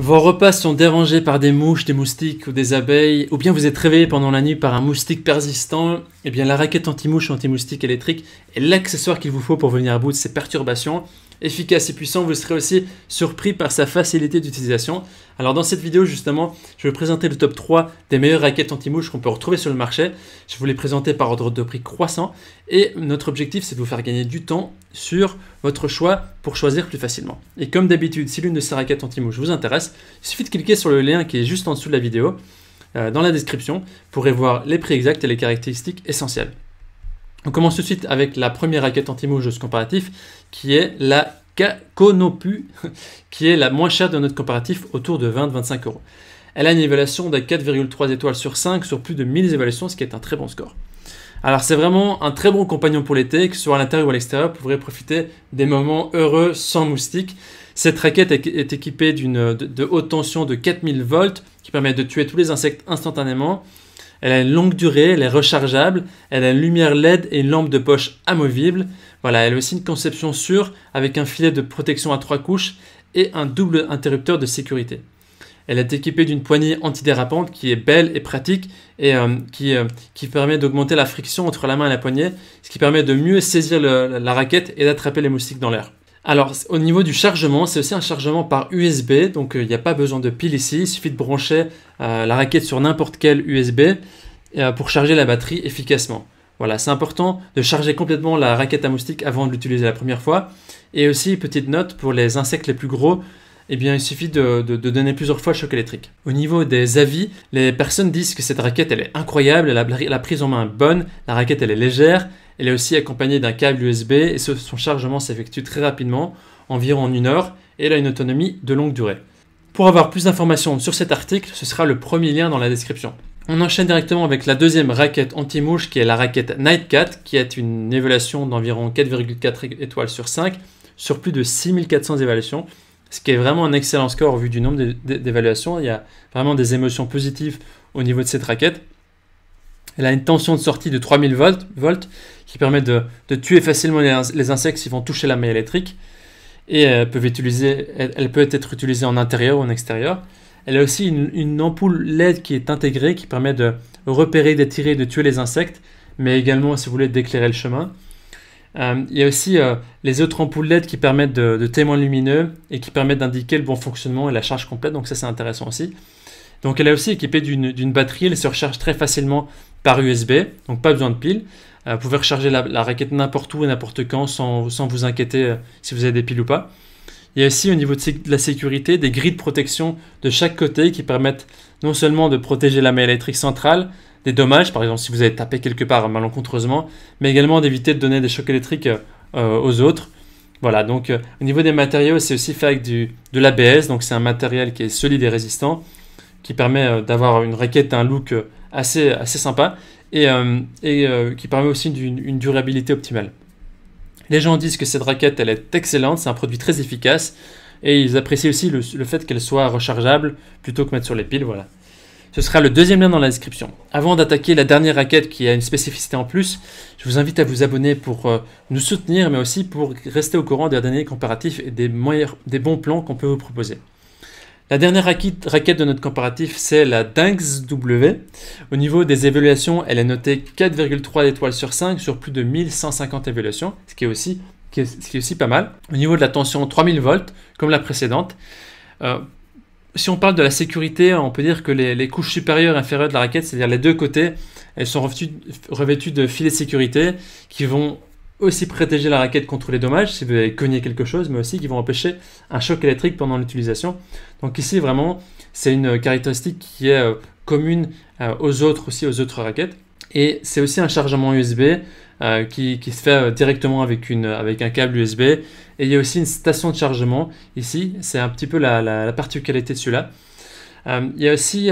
Vos repas sont dérangés par des mouches, des moustiques ou des abeilles, ou bien vous êtes réveillé pendant la nuit par un moustique persistant, eh bien la raquette anti-mouche ou anti-moustique électrique est l'accessoire qu'il vous faut pour venir à bout de ces perturbations. Efficace et puissant, vous serez aussi surpris par sa facilité d'utilisation. Alors dans cette vidéo justement, je vais vous présenter le top 3 des meilleures raquettes anti-mouche qu'on peut retrouver sur le marché. Je vais vous les présenter par ordre de prix croissant et notre objectif c'est de vous faire gagner du temps sur votre choix pour choisir plus facilement. Et comme d'habitude, si l'une de ces raquettes anti-mouche vous intéresse, il suffit de cliquer sur le lien qui est juste en dessous de la vidéo, dans la description, pour y voir les prix exacts et les caractéristiques essentielles. On commence tout de suite avec la première raquette anti-mouche de ce comparatif, qui est la Konopu, qui est la moins chère de notre comparatif, autour de 20-25 €. Elle a une évaluation de 4,3 étoiles sur 5 sur plus de 1000 évaluations, ce qui est un très bon score. Alors c'est vraiment un très bon compagnon pour l'été, que ce soit à l'intérieur ou à l'extérieur, vous pourrez profiter des moments heureux sans moustiques. Cette raquette est équipée de haute tension de 4000 volts, qui permet de tuer tous les insectes instantanément. Elle a une longue durée, elle est rechargeable, elle a une lumière LED et une lampe de poche amovible. Voilà, elle a aussi une conception sûre avec un filet de protection à 3 couches et un double interrupteur de sécurité. Elle est équipée d'une poignée antidérapante qui est belle et pratique et qui permet d'augmenter la friction entre la main et la poignée, ce qui permet de mieux saisir la raquette et d'attraper les moustiques dans l'air. Alors au niveau du chargement, c'est aussi un chargement par USB, donc il n'y a pas besoin de pile ici, il suffit de brancher la raquette sur n'importe quel USB pour charger la batterie efficacement. Voilà, c'est important de charger complètement la raquette à moustiques avant de l'utiliser la première fois. Et aussi, petite note, pour les insectes les plus gros, eh bien, il suffit de donner plusieurs fois le choc électrique. Au niveau des avis, les personnes disent que cette raquette elle est incroyable, la prise en main est bonne, la raquette elle est légère, elle est aussi accompagnée d'un câble USB et son chargement s'effectue très rapidement, environ en 1 heure, et elle a une autonomie de longue durée. Pour avoir plus d'informations sur cet article, ce sera le premier lien dans la description. On enchaîne directement avec la deuxième raquette anti-mouche qui est la raquette Nightcat, qui est une évaluation d'environ 4,4 étoiles sur 5 sur plus de 6400 évaluations, ce qui est vraiment un excellent score au vu du nombre d'évaluations. Il y a vraiment des émotions positives au niveau de cette raquette. Elle a une tension de sortie de 3000 volts qui permet de tuer facilement les insectes s'ils vont toucher la maille électrique. Et elle peut être utilisée en intérieur ou en extérieur. Elle a aussi une ampoule LED qui est intégrée, qui permet de repérer, d'attirer, de tuer les insectes, mais également, si vous voulez, d'éclairer le chemin. Il y a aussi les autres ampoules LED qui permettent de témoins lumineux et qui permettent d'indiquer le bon fonctionnement et la charge complète, donc ça c'est intéressant aussi. Donc elle est aussi équipée d'une batterie, elle se recharge très facilement par USB, donc pas besoin de pile. Vous pouvez recharger la raquette n'importe où et n'importe quand sans vous inquiéter si vous avez des piles ou pas. Il y a aussi au niveau de la sécurité des grilles de protection de chaque côté qui permettent non seulement de protéger la maille électrique centrale des dommages, par exemple si vous avez tapé quelque part malencontreusement, mais également d'éviter de donner des chocs électriques aux autres. Voilà, donc au niveau des matériaux, c'est aussi fait avec de l'ABS, donc c'est un matériel qui est solide et résistant, qui permet d'avoir une raquette, un look assez sympa et qui permet aussi une durabilité optimale. Les gens disent que cette raquette elle est excellente, c'est un produit très efficace et ils apprécient aussi le fait qu'elle soit rechargeable plutôt que mettre sur les piles. Voilà. Ce sera le deuxième lien dans la description. Avant d'attaquer la dernière raquette qui a une spécificité en plus, je vous invite à vous abonner pour nous soutenir mais aussi pour rester au courant des derniers comparatifs et des bons plans qu'on peut vous proposer. La dernière raquette de notre comparatif, c'est la Dynx W. Au niveau des évaluations, elle est notée 4,3 étoiles sur 5 sur plus de 1150 évaluations, ce qui est aussi pas mal. Au niveau de la tension, 3000 volts, comme la précédente. Si on parle de la sécurité, on peut dire que les couches supérieures et inférieures de la raquette, c'est-à-dire les deux côtés, elles sont revêtues de filets de sécurité qui vont aussi protéger la raquette contre les dommages si vous avez cogné quelque chose, mais aussi qui vont empêcher un choc électrique pendant l'utilisation. Donc ici vraiment c'est une caractéristique qui est commune aux autres raquettes. Et c'est aussi un chargement USB qui se fait directement avec un câble USB. Et il y a aussi une station de chargement ici, c'est un petit peu la particularité de celui-là. Il y a aussi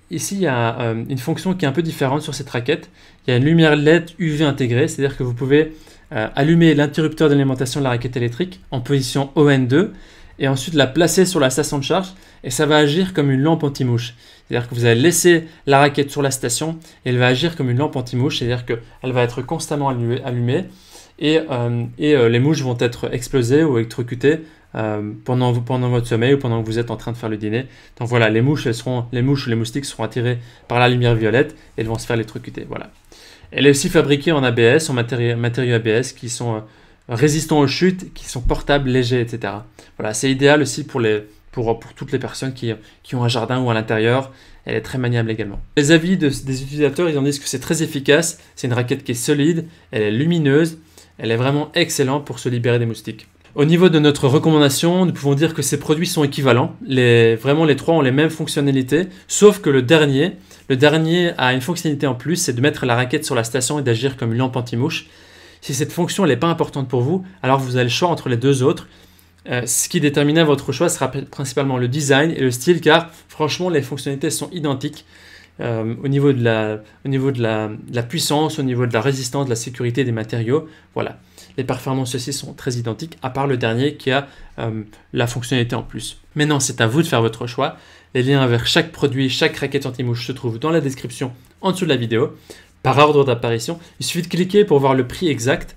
ici il y a une fonction qui est un peu différente sur cette raquette. Il y a une lumière LED UV intégrée, c'est-à-dire que vous pouvez allumer l'interrupteur d'alimentation de la raquette électrique en position ON2 et ensuite la placer sur la station de charge et ça va agir comme une lampe anti-mouche. C'est-à-dire que vous allez laisser la raquette sur la station et elle va agir comme une lampe anti-mouche, c'est-à-dire qu'elle va être constamment allumée et les mouches vont être explosées ou électrocutées pendant votre sommeil ou pendant que vous êtes en train de faire le dîner. Donc voilà, les mouches ou les moustiques seront attirées par la lumière violette et elles vont se faire électrocuter. Voilà. Elle est aussi fabriquée en ABS, en matériaux ABS qui sont résistants aux chutes, qui sont portables, légers, etc. Voilà, c'est idéal aussi pour toutes les personnes qui ont un jardin ou à l'intérieur. Elle est très maniable également. Les avis des utilisateurs, ils en disent que c'est très efficace, c'est une raquette qui est solide, elle est lumineuse, elle est vraiment excellente pour se libérer des moustiques. Au niveau de notre recommandation, nous pouvons dire que ces produits sont équivalents. Vraiment, les trois ont les mêmes fonctionnalités, sauf que le dernier a une fonctionnalité en plus, c'est de mettre la raquette sur la station et d'agir comme une lampe anti-mouche. Si cette fonction n'est pas importante pour vous, alors vous avez le choix entre les deux autres. Ce qui déterminera votre choix sera principalement le design et le style, car franchement, les fonctionnalités sont identiques au niveau de la puissance, au niveau de la résistance, de la sécurité des matériaux. Voilà. Les performances aussi sont très identiques, à part le dernier qui a la fonctionnalité en plus. Maintenant, c'est à vous de faire votre choix. Les liens vers chaque produit, chaque raquette anti-mouche se trouvent dans la description en dessous de la vidéo, par ordre d'apparition. Il suffit de cliquer pour voir le prix exact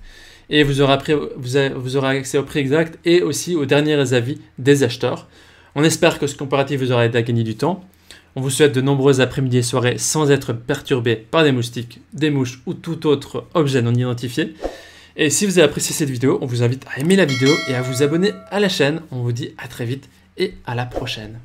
et vous aurez accès au prix exact et aussi aux derniers avis des acheteurs. On espère que ce comparatif vous aura aidé à gagner du temps. On vous souhaite de nombreuses après-midi et soirées sans être perturbés par des moustiques, des mouches ou tout autre objet non identifié. Et si vous avez apprécié cette vidéo, on vous invite à aimer la vidéo et à vous abonner à la chaîne. On vous dit à très vite et à la prochaine.